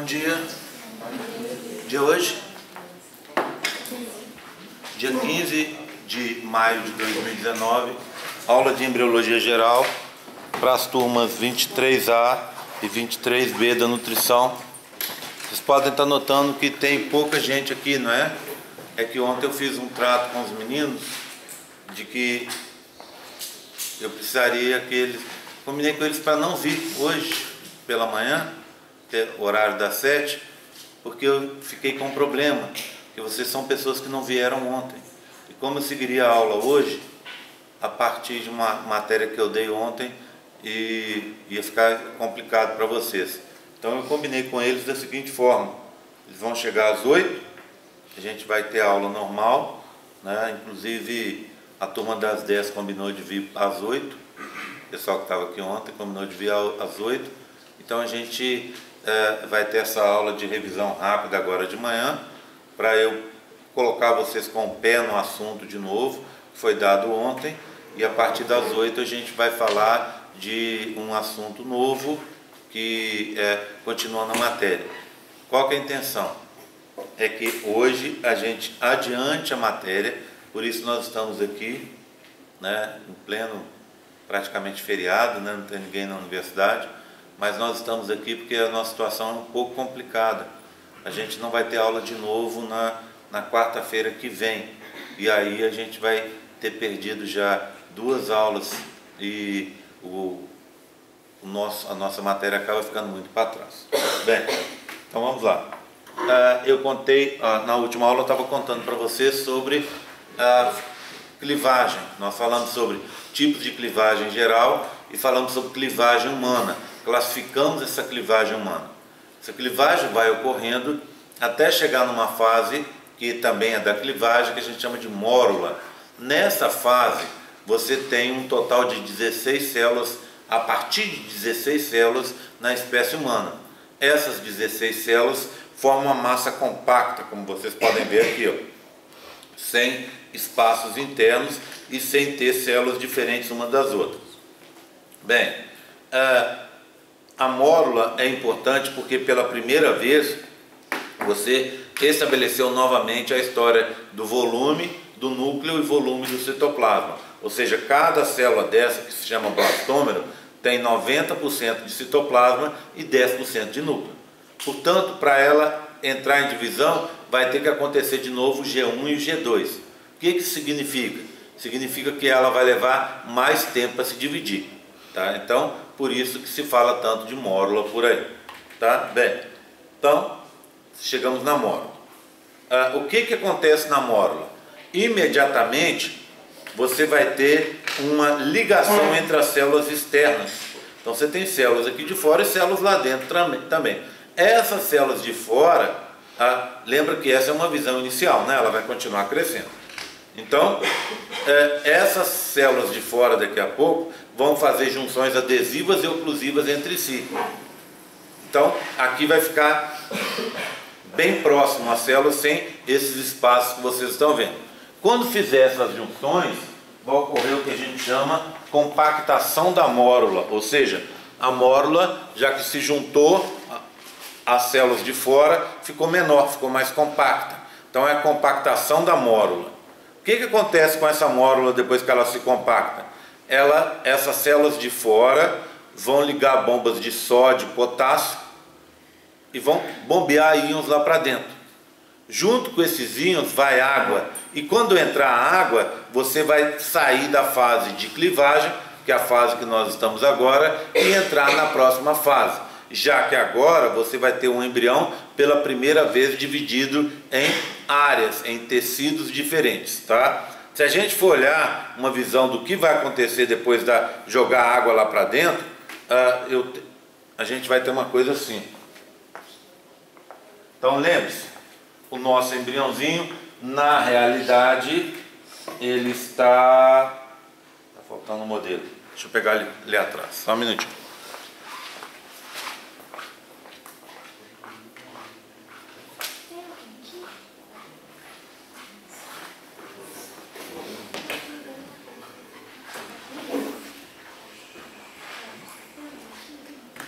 Bom dia. Dia hoje? Dia 15 de maio de 2019, aula de embriologia geral para as turmas 23A e 23B da nutrição. Vocês podem estar notando que tem pouca gente aqui, não é? É que ontem eu fiz um trato com os meninos de que eu precisaria que eles... Combinei com eles para não vir hoje pela manhã, que é o horário das 7, porque eu fiquei com um problema, que vocês são pessoas que não vieram ontem. E como eu seguiria a aula hoje, a partir de uma matéria que eu dei ontem, e ia ficar complicado para vocês. Então eu combinei com eles da seguinte forma: eles vão chegar às 8, a gente vai ter aula normal, né? Inclusive a turma das 10 combinou de vir às 8, o pessoal que estava aqui ontem combinou de vir às 8. Então a gente vai ter essa aula de revisão rápida agora de manhã, para eu colocar vocês com o pé no assunto de novo, que foi dado ontem, e a partir das 8 a gente vai falar de um assunto novo que continua na matéria. Qual que é a intenção? É que hoje a gente adiante a matéria, por isso nós estamos aqui, né, em pleno praticamente feriado, né, não tem ninguém na universidade, mas nós estamos aqui porque a nossa situação é um pouco complicada. A gente não vai ter aula de novo na quarta-feira que vem, e aí a gente vai ter perdido já 2 aulas e a nossa matéria acaba ficando muito para trás. Bem, então vamos lá. Eu contei, na última aula eu estava contando para vocês sobre a clivagem. Nós falamos sobre tipos de clivagem geral e falamos sobre clivagem humana. Classificamos essa clivagem humana. Essa clivagem vai ocorrendo até chegar numa fase que também é da clivagem, que a gente chama de mórula. Nessa fase você tem um total de 16 células, a partir de 16 células na espécie humana. Essas 16 células formam uma massa compacta, como vocês podem ver aqui, ó, sem espaços internos e sem ter células diferentes umas das outras. Bem, a mórula é importante porque pela primeira vez você estabeleceu novamente a história do volume do núcleo e volume do citoplasma. Ou seja, cada célula dessa, que se chama blastômero, tem 90% de citoplasma e 10% de núcleo. Portanto, para ela entrar em divisão, vai ter que acontecer de novo o G1 e o G2. O que isso significa? Significa que ela vai levar mais tempo para se dividir. Tá? Então, por isso que se fala tanto de mórula por aí. Tá? Bem, então, chegamos na mórula. O que acontece na mórula? Imediatamente, você vai ter uma ligação entre as células externas. Então você tem células aqui de fora e células lá dentro também. Essas células de fora, lembra que essa é uma visão inicial, né? Ela vai continuar crescendo. Então, essas células de fora daqui a pouco vão fazer junções adesivas e oclusivas entre si. Então, aqui vai ficar bem próximo às células, sem esses espaços que vocês estão vendo. Quando fizer essas junções, vai ocorrer o que a gente chama compactação da mórula, ou seja, a mórula, já que se juntou as células de fora, ficou menor, ficou mais compacta. Então é a compactação da mórula. O que acontece com essa mórula depois que ela se compacta? Essas células de fora vão ligar bombas de sódio, potássio e vão bombear íons lá para dentro. Junto com esses íons vai água, e quando entrar a água, você vai sair da fase de clivagem, que é a fase que nós estamos agora, e entrar na próxima fase, já que agora você vai ter um embrião pela primeira vez dividido em áreas, em tecidos diferentes, tá? Se a gente for olhar uma visão do que vai acontecer depois de jogar água lá para dentro, a gente vai ter uma coisa assim. Então lembre-se, o nosso embriãozinho, na realidade, ele está faltando um modelo. Deixa eu pegar ali atrás, só um minutinho.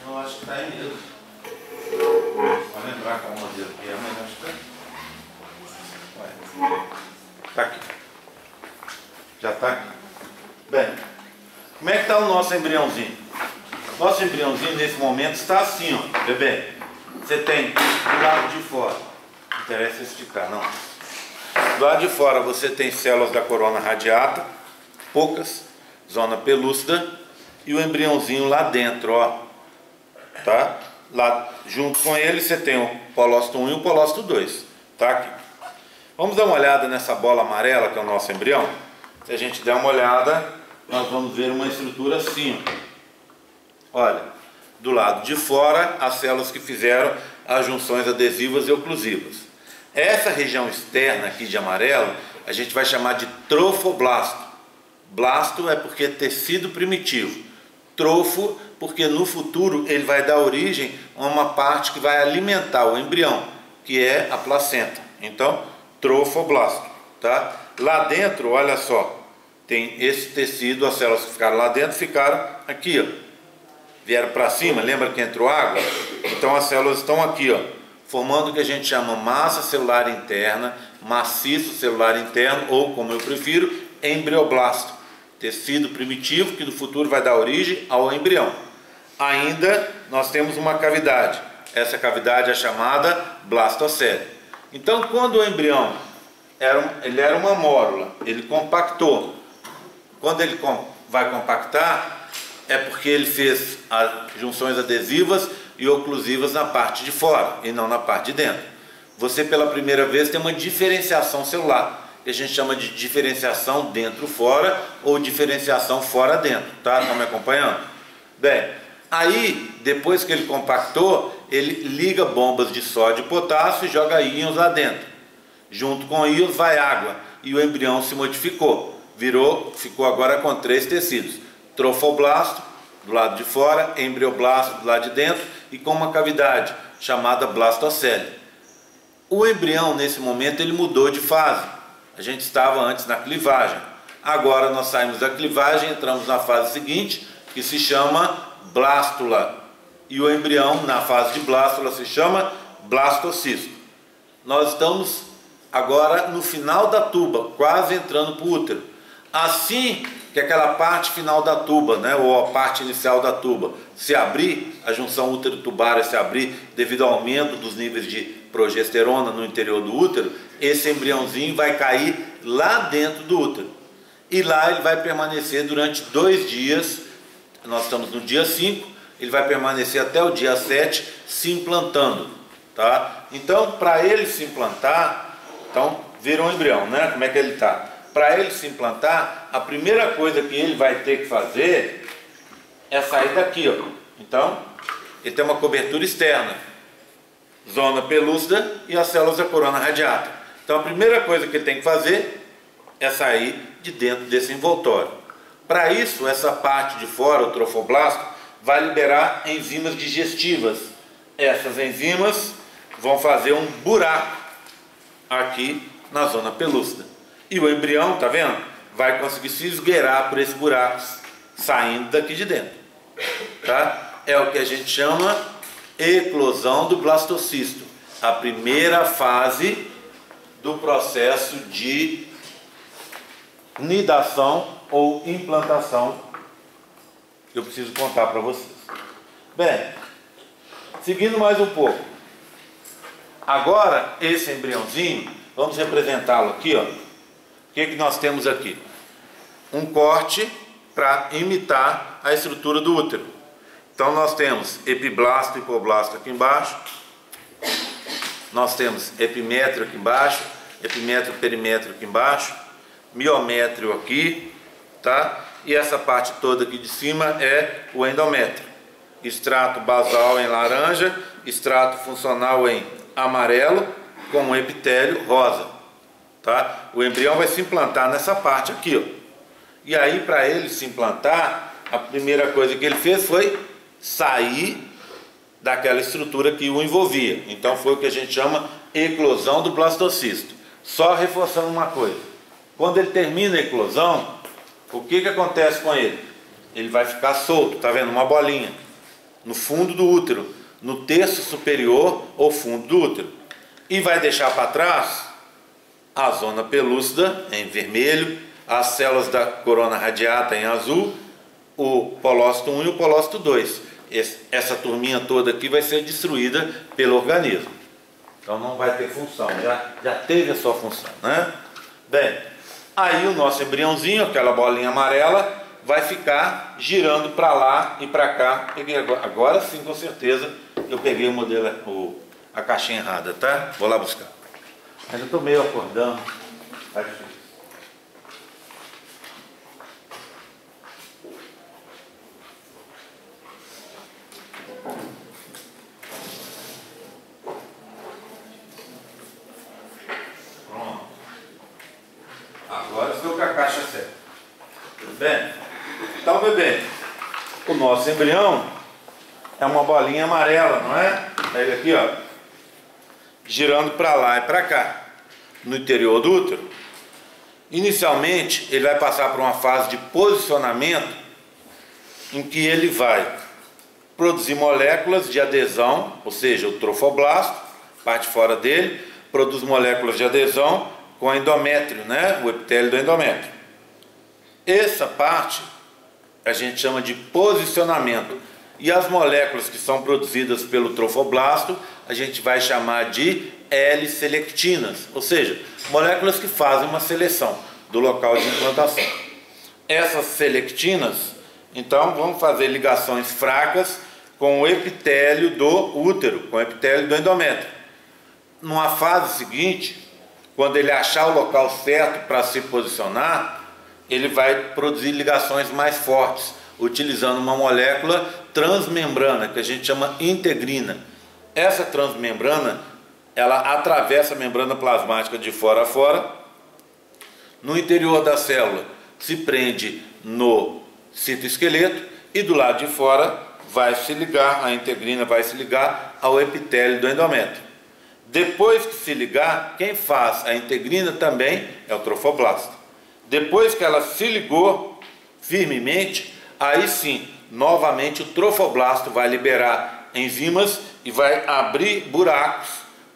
Não, acho que está aí mesmo. Olha Já está aqui. Bem, como é que está o nosso embriãozinho? Nosso embriãozinho nesse momento está assim, ó, bebê. Você tem do lado de fora, não interessa esticar, não. Do lado de fora você tem células da corona radiata, poucas, zona pelúcida, e o embriãozinho lá dentro, ó. Tá? Lá junto com ele você tem o polócito 1 e o polócito 2. Tá aqui. Vamos dar uma olhada nessa bola amarela que é o nosso embrião? Se a gente der uma olhada, nós vamos ver uma estrutura assim, ó. Olha, do lado de fora, as células que fizeram as junções adesivas e oclusivas. Essa região externa aqui de amarelo, a gente vai chamar de trofoblasto. Blasto é porque é tecido primitivo. Trofo, porque no futuro ele vai dar origem a uma parte que vai alimentar o embrião, que é a placenta. Então, trofoblasto, tá? Lá dentro, olha só, tem esse tecido, as células que ficaram lá dentro ficaram aqui, ó. Vieram para cima, lembra que entrou água? Então as células estão aqui, ó, formando o que a gente chama massa celular interna, maciço celular interno, ou como eu prefiro, embrioblasto. Tecido primitivo que no futuro vai dar origem ao embrião. Ainda nós temos uma cavidade. Essa cavidade é chamada blastocele. Então, quando o embrião ele era uma mórula, ele compactou. Quando ele vai compactar, é porque ele fez as junções adesivas e oclusivas na parte de fora e não na parte de dentro. Você pela primeira vez tem uma diferenciação celular, que a gente chama de diferenciação dentro-fora ou diferenciação fora-dentro, tá? Estão me acompanhando? Bem, aí depois que ele compactou, ele liga bombas de sódio e potássio e joga íons lá dentro. Junto com íons vai água e o embrião se modificou, ficou agora com 3 tecidos: trofoblasto do lado de fora, embrioblasto do lado de dentro e com uma cavidade chamada blastocele. O embrião nesse momento ele mudou de fase. A gente estava antes na clivagem. Agora nós saímos da clivagem e entramos na fase seguinte, que se chama blástula. E o embrião na fase de blástula se chama blastocisto. Nós estamos agora no final da tuba, quase entrando para o útero. Assim que aquela parte final da tuba, né, ou a parte inicial da tuba, se abrir, a junção útero-tubária se abrir devido ao aumento dos níveis de progesterona no interior do útero, esse embriãozinho vai cair lá dentro do útero. E lá ele vai permanecer durante 2 dias, nós estamos no dia 5, ele vai permanecer até o dia 7 se implantando. Tá? Então, para ele se implantar, então, vira um embrião, né? Como é que ele está? Para ele se implantar, a primeira coisa que ele vai ter que fazer é sair daqui, ó. Então, ele tem uma cobertura externa, zona pelúcida e as células da corona radiata. Então, a primeira coisa que ele tem que fazer é sair de dentro desse envoltório. Para isso, essa parte de fora, o trofoblasto, vai liberar enzimas digestivas. Essas enzimas vão fazer um buraco aqui na zona pelúcida. E o embrião, tá vendo? Vai conseguir se esgueirar por esse buraco, saindo daqui de dentro. Tá? É o que a gente chama eclosão do blastocisto. A primeira fase do processo de nidação ou implantação que eu preciso contar para vocês. Bem, seguindo mais um pouco. Agora, esse embriãozinho, vamos representá-lo aqui, ó. O que nós temos aqui? Um corte para imitar a estrutura do útero. Então nós temos epiblasto e hipoblasto aqui embaixo. Nós temos epimétrio aqui embaixo, epimétrio perimétrio aqui embaixo, miométrio aqui, tá? E essa parte toda aqui de cima é o endométrio. Extrato basal em laranja, extrato funcional em amarelo, com um epitélio rosa. Tá? O embrião vai se implantar nessa parte aqui, ó. E aí, para ele se implantar, a primeira coisa que ele fez foi sair daquela estrutura que o envolvia. Então foi o que a gente chama eclosão do blastocisto. Só reforçando uma coisa: quando ele termina a eclosão, o que acontece com ele? Ele vai ficar solto, tá vendo? Uma bolinha no fundo do útero, no terço superior ou fundo do útero, e vai deixar para trás a zona pelúcida em vermelho, as células da corona radiata em azul, o polócito 1 e o polócito 2. Essa turminha toda aqui vai ser destruída pelo organismo. Então não vai ter função, já teve a sua função, né? Bem, aí o nosso embriãozinho, aquela bolinha amarela, vai ficar girando para lá e para cá. Peguei agora sim, com certeza, eu peguei o modelo, a caixinha errada, tá? Vou lá buscar. Ainda estou meio acordando. Tá difícil. Pronto. Agora estou com a caixa certa. Tudo bem? Então, bebê, o nosso embrião é uma bolinha amarela, não é? Ele aqui, ó, girando para lá e para cá, no interior do útero. Inicialmente, ele vai passar por uma fase de posicionamento, em que ele vai produzir moléculas de adesão, ou seja, o trofoblasto, parte fora dele, produz moléculas de adesão com o endométrio, né? O epitélio do endométrio. Essa parte a gente chama de posicionamento. E as moléculas que são produzidas pelo trofoblasto, a gente vai chamar de L-selectinas, ou seja, moléculas que fazem uma seleção do local de implantação. Essas selectinas, então, vão fazer ligações fracas com o epitélio do útero, com o epitélio do endométrio. Numa fase seguinte, quando ele achar o local certo para se posicionar, ele vai produzir ligações mais fortes, utilizando uma molécula transmembrana, que a gente chama integrina. Essa transmembrana, ela atravessa a membrana plasmática de fora a fora, no interior da célula se prende no citoesqueleto e do lado de fora vai se ligar, a integrina vai se ligar ao epitélio do endométrio. Depois que se ligar, quem faz a integrina também é o trofoblasto. Depois que ela se ligou firmemente, aí sim, novamente o trofoblasto vai liberar enzimas e vai abrir buracos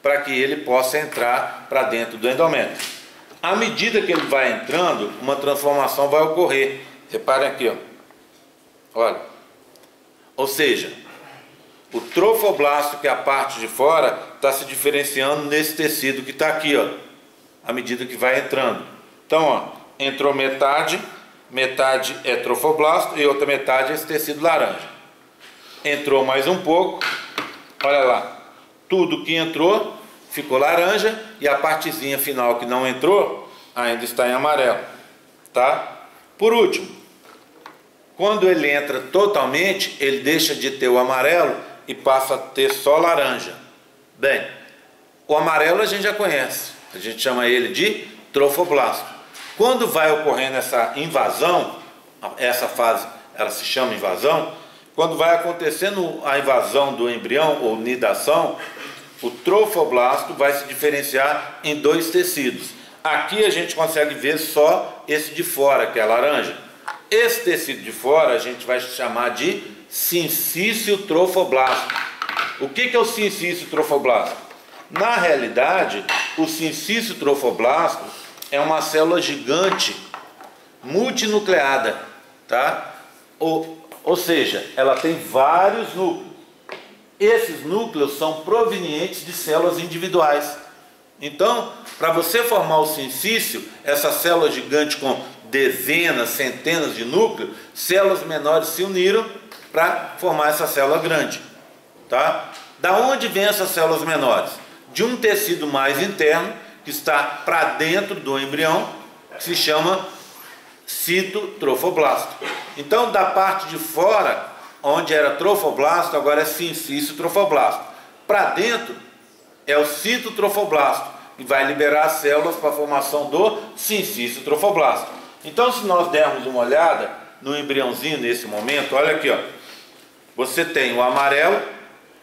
para que ele possa entrar para dentro do endométrio. À medida que ele vai entrando, uma transformação vai ocorrer. Reparem aqui, ó. Olha. Ou seja, o trofoblasto, que é a parte de fora, está se diferenciando nesse tecido que está aqui, ó, à medida que vai entrando. Então, ó, entrou metade é trofoblasto e outra metade é esse tecido laranja. Entrou mais um pouco, olha lá, tudo que entrou ficou laranja e a partezinha final que não entrou ainda está em amarelo, tá? Por último, quando ele entra totalmente, ele deixa de ter o amarelo e passa a ter só laranja. Bem, o amarelo a gente já conhece, a gente chama ele de trofoblasto. Quando vai ocorrendo essa invasão, essa fase ela se chama invasão, quando vai acontecendo a invasão do embrião ou nidação, o trofoblasto vai se diferenciar em dois tecidos. Aqui a gente consegue ver só esse de fora, que é laranja. Esse tecido de fora a gente vai chamar de sincício trofoblasto. O que é o sincício trofoblasto? Na realidade, o sincício trofoblasto é uma célula gigante multinucleada, tá? Ou seja, ela tem vários núcleos. Esses núcleos são provenientes de células individuais. Então, para você formar o sincício, essa célula gigante com dezenas, centenas de núcleos, células menores se uniram para formar essa célula grande, tá? Da onde vêm essas células menores? De um tecido mais interno, que está para dentro do embrião, que se chama citotrofoblasto. Então, da parte de fora, onde era trofoblasto, agora é sincício trofoblasto. Para dentro é o citotrofoblasto, e vai liberar as células para a formação do sincício trofoblasto. Então, se nós dermos uma olhada no embriãozinho nesse momento, olha aqui, ó. Você tem o amarelo,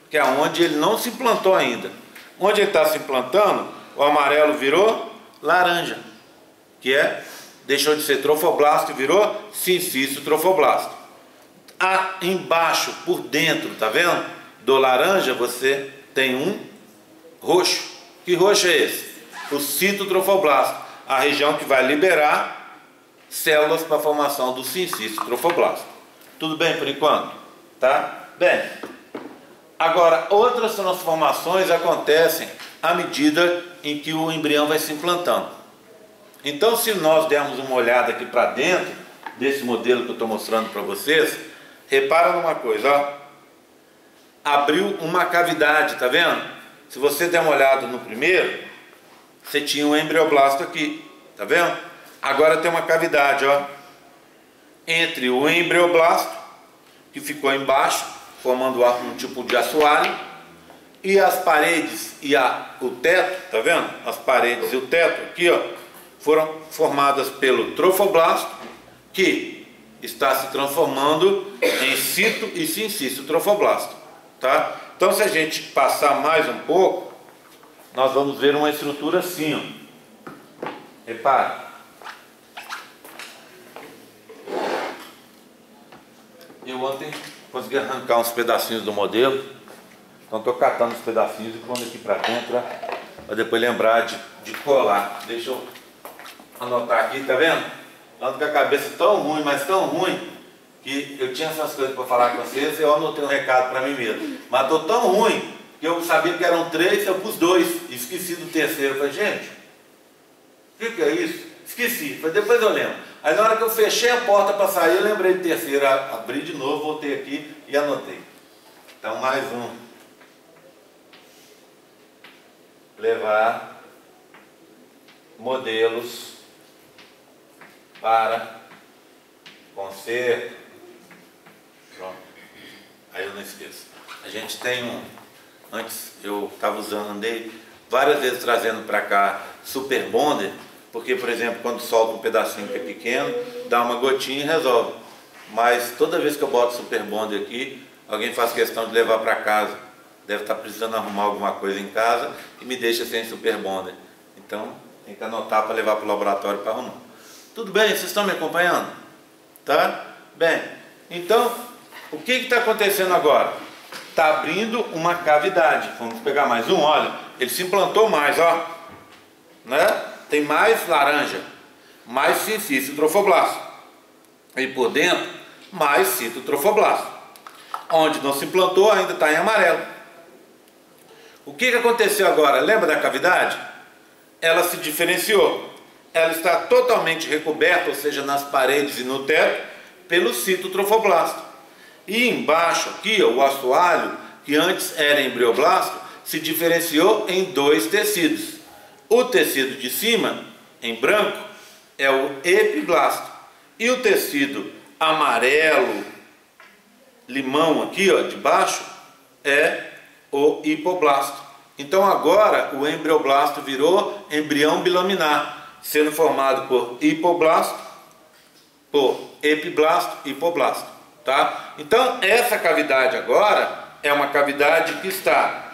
que é onde ele não se implantou ainda. Onde ele está se implantando, o amarelo virou laranja, que deixou de ser trofoblasto e virou sincício trofoblasto. Embaixo, por dentro, tá vendo? Do laranja você tem um roxo. Que roxo é esse? O citotrofoblasto, a região que vai liberar células para a formação do sincisto trofoblasto. Tudo bem por enquanto? Tá? Bem, agora outras transformações acontecem à medida em que o embrião vai se implantando. Então, se nós dermos uma olhada aqui para dentro desse modelo que eu estou mostrando para vocês, repara numa coisa, ó. Abriu uma cavidade, tá vendo? Se você der uma olhada no primeiro, você tinha um embrioblasto aqui, tá vendo? Agora tem uma cavidade, ó, entre o embrioblasto, que ficou embaixo, formando um tipo de assoalho, e as paredes e o teto, tá vendo? As paredes e o teto aqui, ó, foram formadas pelo trofoblasto, que está se transformando em cito e sincisto trofoblasto, tá? Então, se a gente passar mais um pouco, nós vamos ver uma estrutura assim, ó. Repare. Eu ontem consegui arrancar uns pedacinhos do modelo, então estou catando os pedacinhos e pondo aqui para dentro, para depois lembrar de colar. Deixa eu anotar aqui, tá vendo? Ando com a cabeça tão ruim, mas tão ruim, que eu tinha essas coisas para falar com vocês, eu anotei um recado para mim mesmo. Mas estou tão ruim que eu sabia que eram 3, eu pus 2, esqueci do terceiro. Eu falei, gente, o que é isso? Esqueci, depois eu lembro. Aí na hora que eu fechei a porta para sair, eu lembrei do terceiro, abri de novo, voltei aqui e anotei. Então mais um. Levar modelos para conserto. Pronto. Aí eu não esqueço. A gente tem antes eu estava usando, andei várias vezes trazendo para cá Super Bonder, porque, por exemplo, quando solta um pedacinho que é pequeno, dá uma gotinha e resolve. Mas toda vez que eu boto Super Bonder aqui, alguém faz questão de levar para casa. Deve estar precisando arrumar alguma coisa em casa e me deixa sem Super Bonder. Então, tem que anotar para levar para o laboratório para arrumar. Tudo bem? Vocês estão me acompanhando? Tá? Bem, então, o que está acontecendo agora? Está abrindo uma cavidade. Vamos pegar mais um, olha. Ele se implantou mais, ó. Né? Tem mais laranja, mais sincisto trofoblasto. E por dentro, mais cito trofoblasto. Onde não se implantou ainda está em amarelo. O que aconteceu agora? Lembra da cavidade? Ela se diferenciou. Ela está totalmente recoberta, ou seja, nas paredes e no teto, pelo cito trofoblasto. E embaixo aqui, ó, o assoalho, que antes era embrioblasto, se diferenciou em 2 tecidos. O tecido de cima, em branco, é o epiblasto. E o tecido amarelo, limão aqui, ó, de baixo, é o hipoblasto. Então agora o embrioblasto virou embrião bilaminar, sendo formado por hipoblasto, por epiblasto e hipoblasto. Tá? Então essa cavidade agora é uma cavidade que está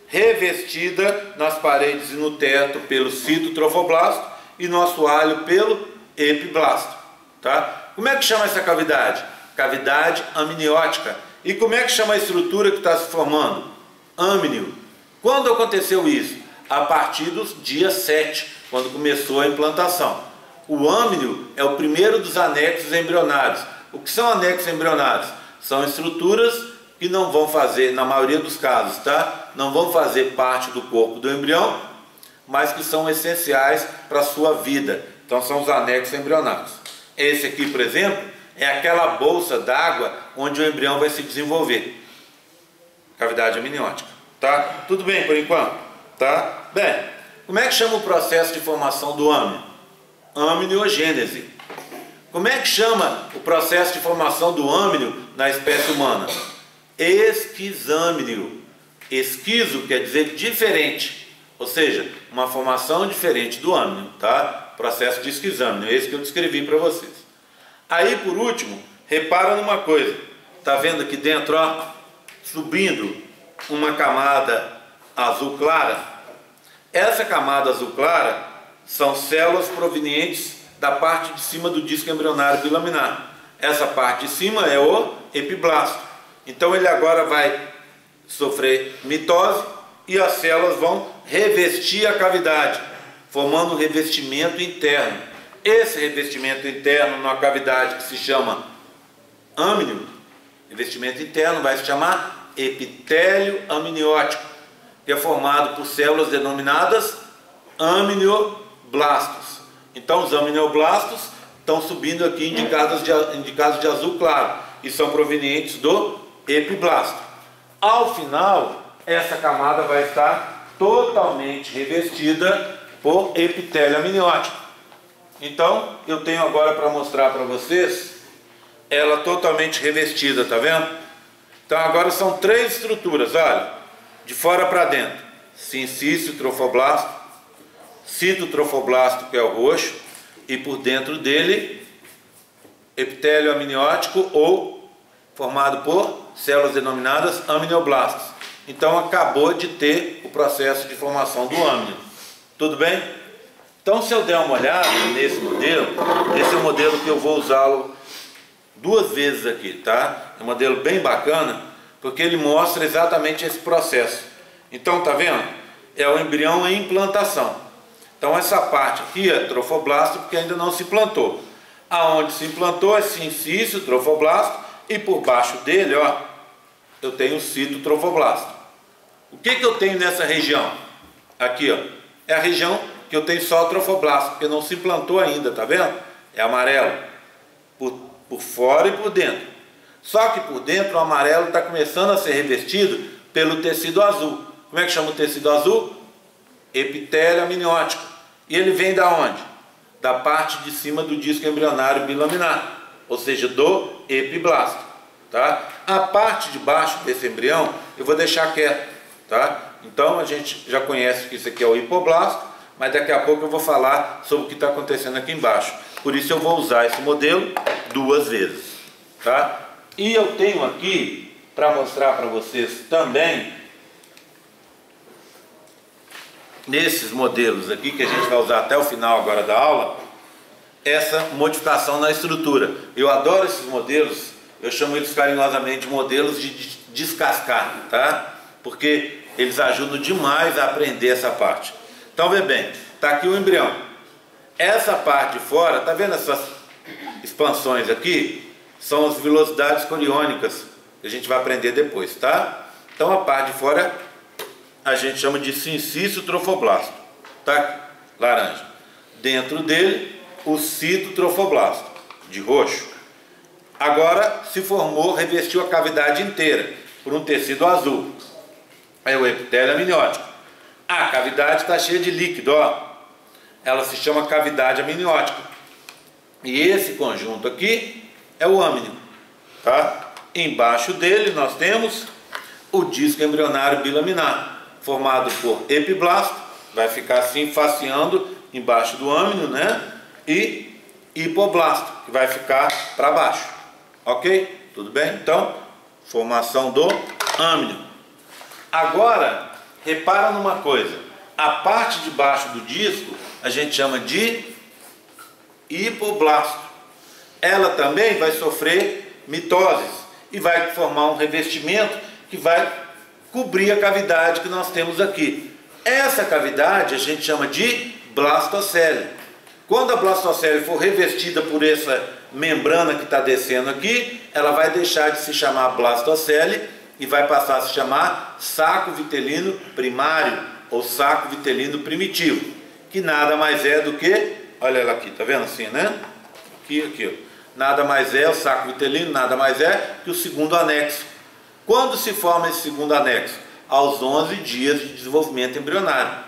revestida nas paredes e no teto pelo cito trofoblasto e no assoalho pelo epiblasto. Tá? Como é que chama essa cavidade? Cavidade amniótica. E como é que chama a estrutura que está se formando? Âmnio. Quando aconteceu isso? A partir dos dias 7, quando começou a implantação. O âmnio é o primeiro dos anexos embrionários. O que são anexos embrionários? São estruturas que não vão fazer, na maioria dos casos, tá? Não vão fazer parte do corpo do embrião, mas que são essenciais para a sua vida. Então são os anexos embrionários. Esse aqui, por exemplo, é aquela bolsa d'água onde o embrião vai se desenvolver. Cavidade amniótica. Tá? Tudo bem por enquanto? Tá? Bem, como é que chama o processo de formação do âmnio? Amniogênese. Como é que chama o processo de formação do âmnio na espécie humana? Esquizâmnio. Esquizo quer dizer diferente, ou seja, uma formação diferente do âmnio, tá? Processo de esquizâmnio, esse que eu descrevi para vocês. Aí, por último, repara numa coisa. Tá vendo aqui dentro, ó, subindo uma camada azul clara? Essa camada azul clara são células provenientes da parte de cima do disco embrionário bilaminar. Essa parte de cima é o epiblasto. Então ele agora vai sofrer mitose e as células vão revestir a cavidade, formando um revestimento interno. esse revestimento interno numa cavidade que se chama âmnio, revestimento interno vai se chamar epitélio amniótico, que é formado por células denominadas amnioblastos. Então os amnioblastos estão subindo aqui indicados de azul claro e são provenientes do epiblasto. Ao final, essa camada vai estar totalmente revestida por epitélio amniótico. Então, eu tenho agora para mostrar para vocês ela totalmente revestida, tá vendo? Então agora são três estruturas, olha, de fora para dentro: sincício trofoblasto, citotrofoblasto, que é o roxo, e por dentro dele epitélio amniótico, ou formado por células denominadas amnioblastos. Então acabou de ter o processo de formação do âmnio. Tudo bem? Então, se eu der uma olhada nesse modelo, esse é o modelo que eu vou usá-lo duas vezes aqui, tá? É um modelo bem bacana, porque ele mostra exatamente esse processo. Então, tá vendo? É o embrião em implantação. Então, essa parte aqui é trofoblasto, porque ainda não se implantou. Aonde se implantou é sincício trofoblasto, e por baixo dele, ó, eu tenho o citotrofoblasto. O que eu tenho nessa região? Aqui, ó, é a região que eu tenho só o trofoblasto, porque não se implantou ainda, tá vendo? É amarelo, por fora e por dentro. Só que por dentro o amarelo está começando a ser revestido pelo tecido azul. Como é que chama o tecido azul? Epitélio amniótico. E ele vem da onde? Da parte de cima do disco embrionário bilaminar, ou seja, do epiblasto, tá? A parte de baixo desse embrião eu vou deixar quieto, tá? Então a gente já conhece que isso aqui é o hipoblasto, mas daqui a pouco eu vou falar sobre o que está acontecendo aqui embaixo. Por isso eu vou usar esse modelo duas vezes, tá? E eu tenho aqui, para mostrar para vocês também, nesses modelos aqui, que a gente vai usar até o final agora da aula, essa modificação na estrutura. Eu adoro esses modelos, eu chamo eles carinhosamente de modelos de descascar, tá? Porque eles ajudam demais a aprender essa parte. Então, vê bem, está aqui o embrião. Essa parte de fora, tá vendo essas expansões aqui? São as velocidades coriônicas, que a gente vai aprender depois, tá? Então, a parte de fora a gente chama de sincício trofoblasto, tá? Laranja. Dentro dele, o citotrofoblasto, de roxo. Agora se formou, revestiu a cavidade inteira por um tecido azul. É o epitélio amniótico. A cavidade está cheia de líquido, ó. Ela se chama cavidade amniótica. E esse conjunto aqui é o âmnio, tá? Embaixo dele nós temos o disco embrionário bilaminar, formado por epiblasto, vai ficar assim faceando embaixo do âmnio, né? E hipoblasto, que vai ficar para baixo. Ok? Tudo bem? Então, formação do âmnio. Agora, repara numa coisa. A parte de baixo do disco a gente chama de hipoblasto. Ela também vai sofrer mitoses e vai formar um revestimento que vai cobrir a cavidade que nós temos aqui. Essa cavidade a gente chama de blastocele. Quando a blastocele for revestida por essa membrana que está descendo aqui, ela vai deixar de se chamar blastocele e vai passar a se chamar saco vitelino primário ou saco vitelino primitivo, que nada mais é do que, olha ela aqui, tá vendo assim, né? Aqui, ó. Nada mais é, o saco vitelino nada mais é que o segundo anexo. Quando se forma esse segundo anexo? Aos 11 dias de desenvolvimento embrionário,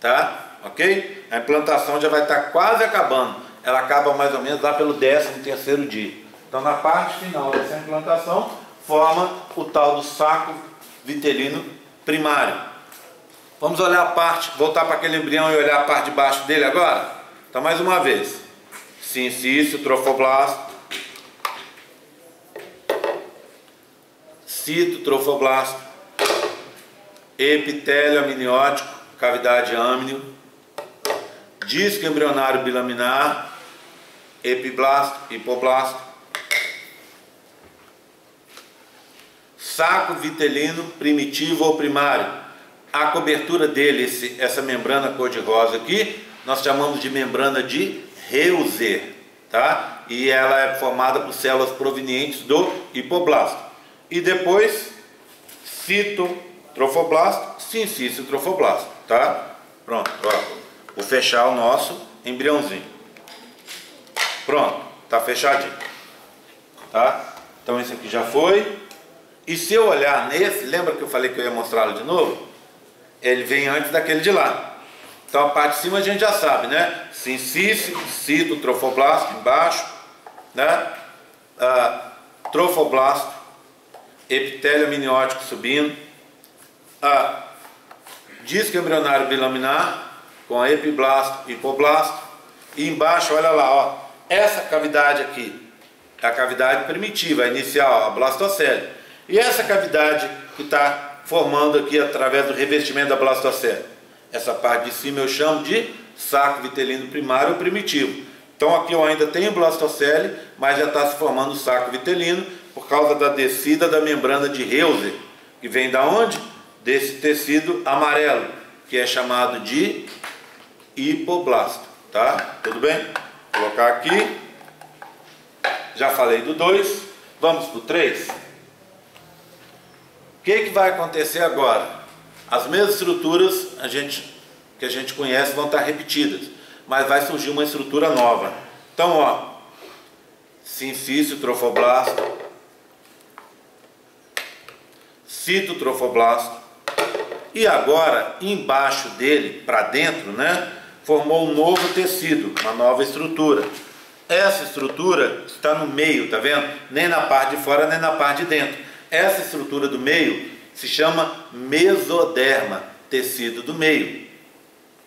tá? Ok? A implantação já vai estar quase acabando. Ela acaba mais ou menos lá pelo 13º dia. Então, na parte final dessa implantação, forma o tal do saco vitelino primário. Vamos olhar a parte, voltar para aquele embrião e olhar a parte de baixo dele agora? Então, mais uma vez. Sincício trofoblasto, citotrofoblasto, epitélio amniótico, cavidade âmnio, disco embrionário bilaminar, epiblasto, hipoblasto, saco vitelino primitivo ou primário. A cobertura dele, essa membrana cor-de-rosa aqui, nós chamamos de membrana de Reuser, tá? E ela é formada por células provenientes do hipoblasto. E depois, citotrofoblasto, sincício trofoblasto, tá? Pronto, ó, vou fechar o nosso embriãozinho. Pronto, tá fechadinho, tá? Então esse aqui já foi. E se eu olhar nesse, lembra que eu falei que eu ia mostrá-lo de novo? Ele vem antes daquele de lá. Então a parte de cima a gente já sabe, né? Sincício, citotrofoblasto embaixo, né? Trofoblasto, epitélio amniótico subindo, disco embrionário bilaminar com a epiblasto e hipoblasto, e embaixo, olha lá, ó, essa cavidade aqui é a cavidade primitiva, a inicial, a blastocele, e essa cavidade que está formando aqui através do revestimento da blastocele, essa parte de cima eu chamo de saco vitelino primário ou primitivo. Então aqui eu ainda tenho blastocele, mas já está se formando o saco vitelino por causa da descida da membrana de Reuser, que vem da onde? Desse tecido amarelo, que é chamado de hipoblasto, tá? Tudo bem? Vou colocar aqui. Já falei do 2, vamos para o 3. O que vai acontecer agora? As mesmas estruturas que a gente conhece vão estar repetidas, mas vai surgir uma estrutura nova. Então, ó, sincício trofoblasto, citotrofoblasto, e agora embaixo dele, para dentro, né, formou um novo tecido, uma nova estrutura. Essa estrutura está no meio, tá vendo? Nem na parte de fora, nem na parte de dentro. Essa estrutura do meio se chama mesoderma, tecido do meio.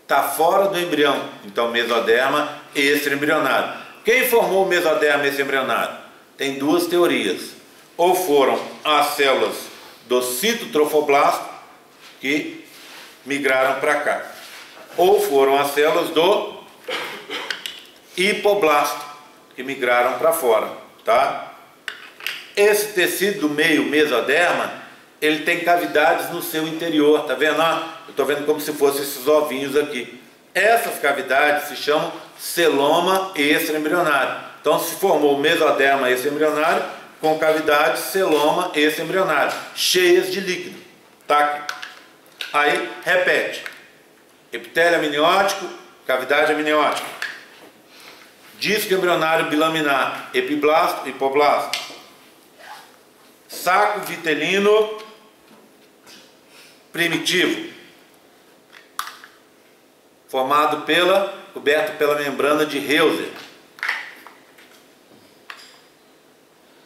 Está fora do embrião, então mesoderma extraembrionário. Quem formou o mesoderma extraembrionário? Tem duas teorias. Ou foram as células do citotrofoblasto que migraram para cá, ou foram as células do hipoblasto que migraram para fora, tá? Esse tecido do meio, mesoderma, ele tem cavidades no seu interior, tá vendo? Eu estou vendo como se fossem esses ovinhos aqui. Essas cavidades se chamam celoma extraembrionário. Então se formou o mesoderma extraembrionário com cavidades celoma extraembrionário, cheias de líquido, tá? Aí repete: epitélio amniótico, cavidade amniótica, disco embrionário bilaminar, epiblasto, hipoblasto, saco vitelino primitivo, coberto pela membrana de Reuser,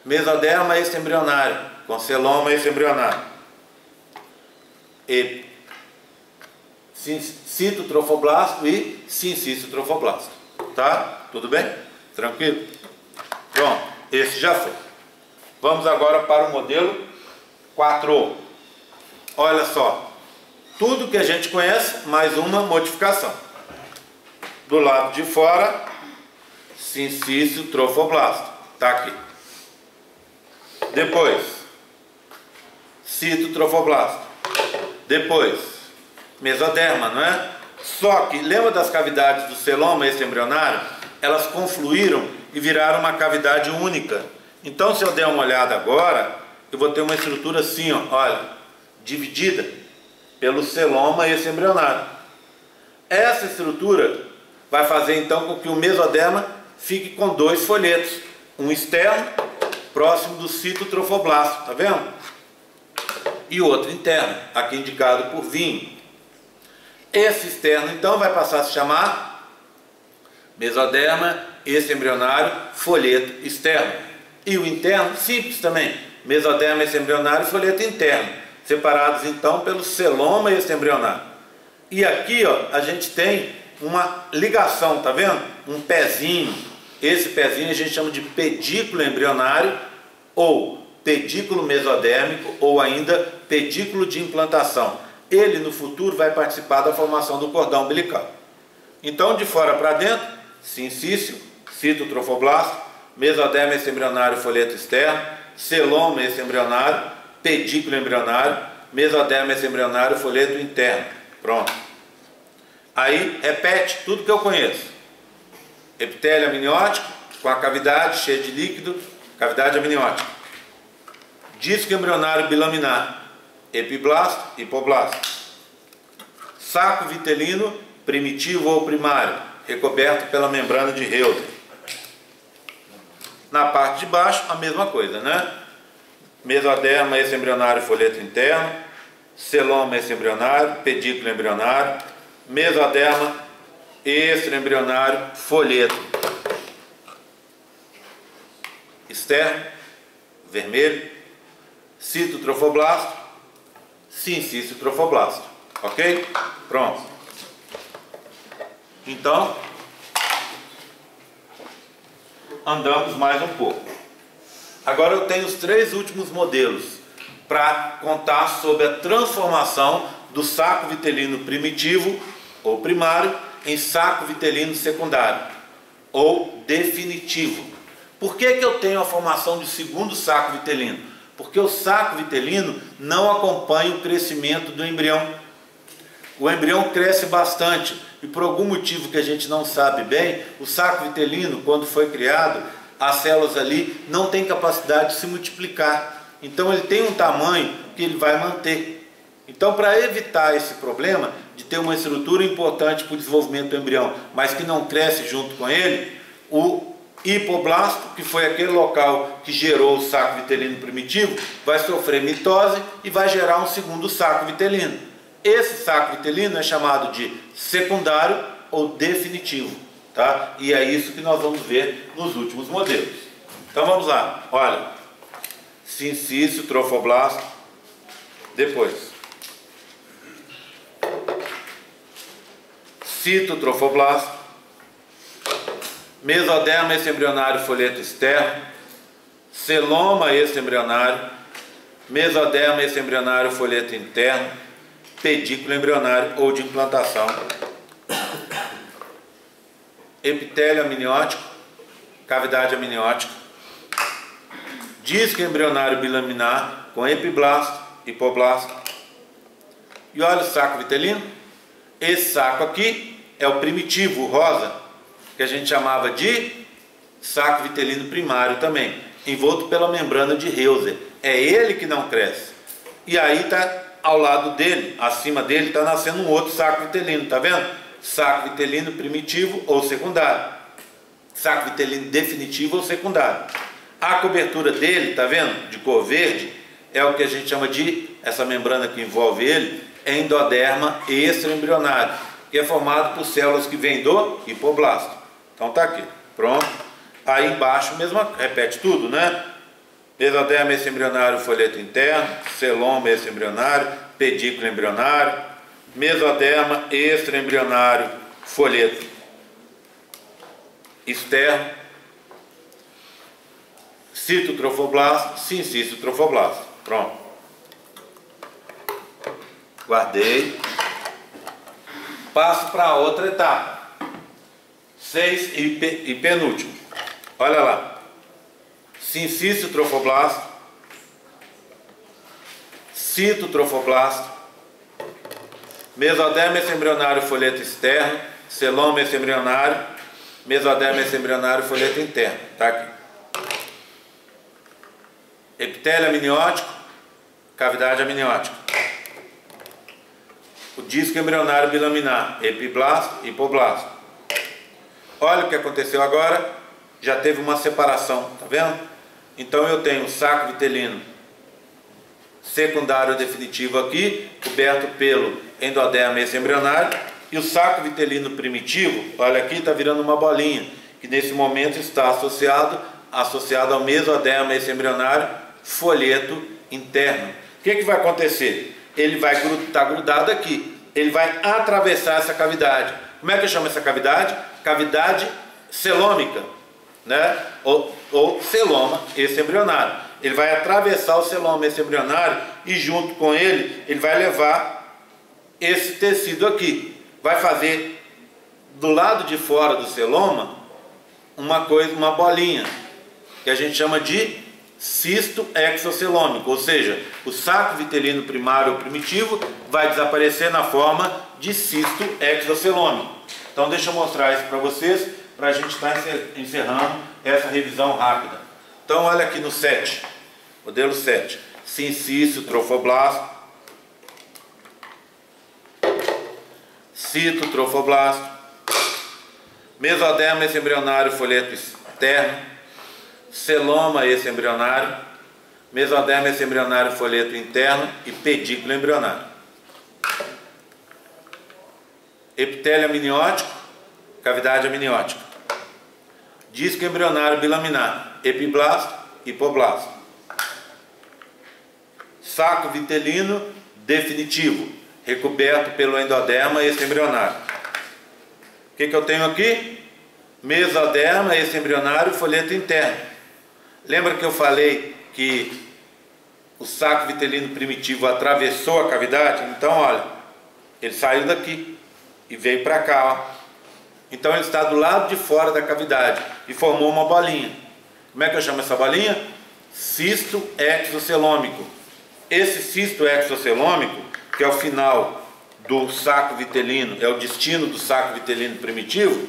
mesoderma extraembrionário com celoma extraembrionário, citotrofoblasto e sincício trofoblasto, tá? Tudo bem? Tranquilo? Pronto, esse já foi. Vamos agora para o modelo 4. Olha só, tudo que a gente conhece, mais uma modificação. Do lado de fora, sincício trofoblasto, tá aqui. Depois, citotrofoblasto. Depois, mesoderma, não é? Só que, lembra das cavidades do celoma extraembrionário? Elas confluíram e viraram uma cavidade única. Então, se eu der uma olhada agora, eu vou ter uma estrutura assim, ó, olha, dividida pelo celoma extraembrionário. Essa estrutura vai fazer então com que o mesoderma fique com dois folhetos, um externo, próximo do citotrofoblasto, tá vendo? E outro interno, aqui indicado por vinho. Esse externo então vai passar a se chamar mesoderma extraembrionário folheto externo. E o interno, simples também, mesoderma extraembrionário folheto interno, separados então pelo celoma extraembrionário. E aqui, ó, a gente tem uma ligação, tá vendo? Um pezinho. Esse pezinho a gente chama de pedículo embrionário, ou pedículo mesodérmico, ou ainda pedículo de implantação. Ele no futuro vai participar da formação do cordão umbilical. Então, de fora para dentro, sincício, citotrofoblasto, mesoderma extraembrionário folheto externo, celoma extraembrionário, pedículo embrionário, mesoderma extraembrionário folheto interno. Pronto. Aí repete tudo que eu conheço. epitélio amniótico com a cavidade cheia de líquido, cavidade amniótica. Disco embrionário bilaminar, epiblasto, hipoblasto. Saco vitelino primitivo ou primário, recoberto pela membrana de Heuser. Na parte de baixo, a mesma coisa, né? Mesoderma extraembrionário, folheto interno, celoma extraembrionário, pedículo embrionário, mesoderma extraembrionário, folheto externo, vermelho, citotrofoblasto, sincício trofoblasto. Ok? Pronto. Então, andamos mais um pouco. Agora eu tenho os 3 últimos modelos para contar sobre a transformação do saco vitelino primitivo ou primário em saco vitelino secundário ou definitivo. Por que eu tenho a formação de segundo saco vitelino? Porque o saco vitelino não acompanha o crescimento do embrião. O embrião cresce bastante e por algum motivo que a gente não sabe bem, o saco vitelino, quando foi criado, as células ali não têm capacidade de se multiplicar. Então ele tem um tamanho que ele vai manter. Então, para evitar esse problema de ter uma estrutura importante para o desenvolvimento do embrião, mas que não cresce junto com ele, o hipoblasto, que foi aquele local que gerou o saco vitelino primitivo, vai sofrer mitose e vai gerar um segundo saco vitelino. Esse saco vitelino é chamado de secundário ou definitivo, tá? E é isso que nós vamos ver nos últimos modelos. Então vamos lá, olha, sincício trofoblasto, depois citotrofoblasto, mesoderma extraembrionário, folheto externo, celoma extraembrionário, mesoderma extraembrionário, folheto interno, pedículo embrionário ou de implantação, epitélio amniótico, cavidade amniótica, disco embrionário bilaminar com epiblasto, hipoblasto. E olha o saco vitelino. Esse saco aqui é o primitivo, o rosa, que a gente chamava de saco vitelino primário também, envolto pela membrana de Heuser. É ele que não cresce. E aí está ao lado dele, acima dele, está nascendo um outro saco vitelino, tá vendo? Saco vitelino primitivo ou secundário. Saco vitelino definitivo ou secundário. A cobertura dele, tá vendo? De cor verde, é o que a gente chama de, essa membrana que envolve ele, endoderma extraembrionário, que é formado por células que vêm do hipoblasto. Então tá aqui, pronto. Aí embaixo, mesmo, repete tudo, né? Mesoderma extraembrionário, folheto interno, celoma extraembrionário, pedículo embrionário, mesoderma extraembrionário, folheto externo, citotrofoblasto, sincício trofoblasto. Pronto. Guardei. Passo para a outra etapa. 6 e penúltimo. Olha lá. Sincício trofoblasto, citotrofoblasto, mesoderma extraembrionário, folheto externo, celoma extraembrionário, mesoderma extraembrionário, folheto interno. Tá aqui. Epitélio amniótico, cavidade amniótica. O disco embrionário bilaminar, epiblasto, hipoblasto. Olha o que aconteceu agora, já teve uma separação, tá vendo? Então eu tenho o saco vitelino secundário definitivo aqui, coberto pelo endoderma extraembrionário, e o saco vitelino primitivo, olha aqui, está virando uma bolinha, que nesse momento está associado ao mesoderma extraembrionário, folheto interno. O que vai acontecer? Ele vai estar grudado aqui, ele vai atravessar essa cavidade. Como é que eu chamo essa cavidade? Cavidade celômica, né? Ou celoma extraembrionário. Ele vai atravessar o celoma extraembrionário e junto com ele, ele vai levar esse tecido aqui. Vai fazer do lado de fora do celoma uma bolinha, que a gente chama de cisto exocelômico, ou seja, o saco vitelino primário ou primitivo vai desaparecer na forma de cisto exocelômico. Então deixa eu mostrar isso para vocês para a gente estar encerrando essa revisão rápida. Então olha aqui no 7, modelo 7, sincício, trofoblasto, cito, trofoblasto, mesoderma esse embrionário, folheto externo, celoma esse embrionário, mesoderma esse embrionário, folheto interno e pedículo embrionário. Epitélio amniótico, cavidade amniótica. Disco embrionário bilaminar, epiblasto, hipoblasto. Saco vitelino definitivo, recoberto pelo endoderma esse embrionário. O que eu tenho aqui? Mesoderma esse embrionário, folheto interno. Lembra que eu falei que o saco vitelino primitivo atravessou a cavidade? Então olha, ele saiu daqui e veio para cá, ó. Então ele está do lado de fora da cavidade e formou uma bolinha. Como é que eu chamo essa bolinha? Cisto exocelômico. Esse cisto exocelômico, que é o final do saco vitelino, é o destino do saco vitelino primitivo,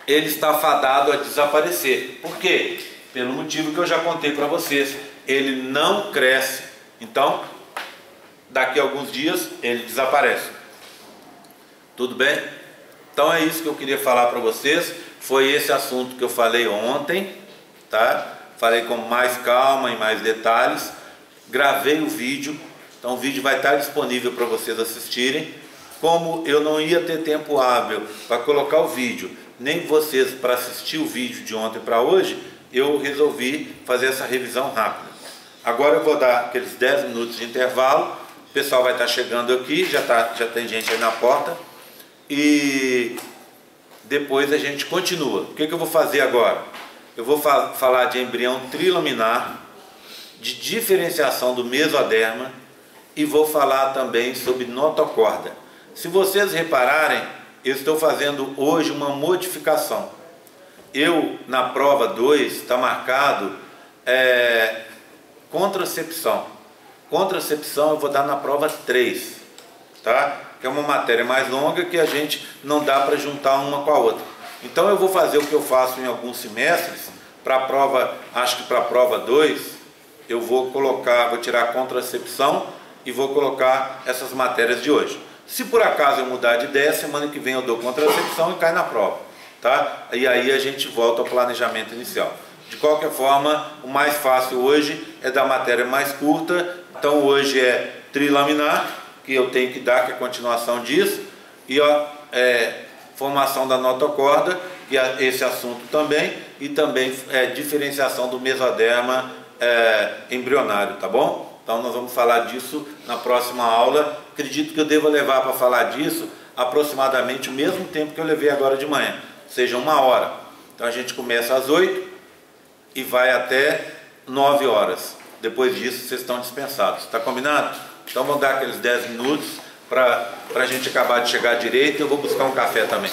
ele está fadado a desaparecer. Por quê? Pelo motivo que eu já contei para vocês. Ele não cresce. Então, daqui a alguns dias, ele desaparece. Tudo bem? Então é isso que eu queria falar para vocês. Foi esse assunto que eu falei ontem, tá? Falei com mais calma e mais detalhes. Gravei o vídeo, então o vídeo vai estar disponível para vocês assistirem. Como eu não ia ter tempo hábil para colocar o vídeo, nem vocês para assistir o vídeo de ontem para hoje, eu resolvi fazer essa revisão rápida. Agora eu vou dar aqueles 10 minutos de intervalo. O pessoal vai estar chegando aqui, já tem gente aí na porta. E depois a gente continua. O que eu vou fazer agora? Eu vou falar de embrião trilaminar, de diferenciação do mesoderma e vou falar também sobre notocorda. Se vocês repararem, eu estou fazendo hoje uma modificação. Eu, na prova 2, está marcado contracepção. Contracepção eu vou dar na prova 3, tá? Que é uma matéria mais longa que a gente não dá para juntar uma com a outra. Então eu vou fazer o que eu faço em alguns semestres, para a prova, acho que para a prova 2, eu vou tirar a contracepção e vou colocar essas matérias de hoje. Se por acaso eu mudar de ideia, semana que vem eu dou contracepção e cai na prova, tá? E aí a gente volta ao planejamento inicial. De qualquer forma, o mais fácil hoje é da matéria mais curta. Então hoje é trilaminar, que eu tenho que dar, que é a continuação disso, e formação da notocorda, que é esse assunto também, e também diferenciação do mesoderma embrionário, tá bom? Então nós vamos falar disso na próxima aula. Acredito que eu devo levar para falar disso aproximadamente o mesmo tempo que eu levei agora de manhã, seja 1 hora. Então a gente começa às 8 e vai até 9 horas. Depois disso vocês estão dispensados, tá combinado? Então vou dar aqueles 10 minutos para a gente acabar de chegar direito. Eu vou buscar um café também.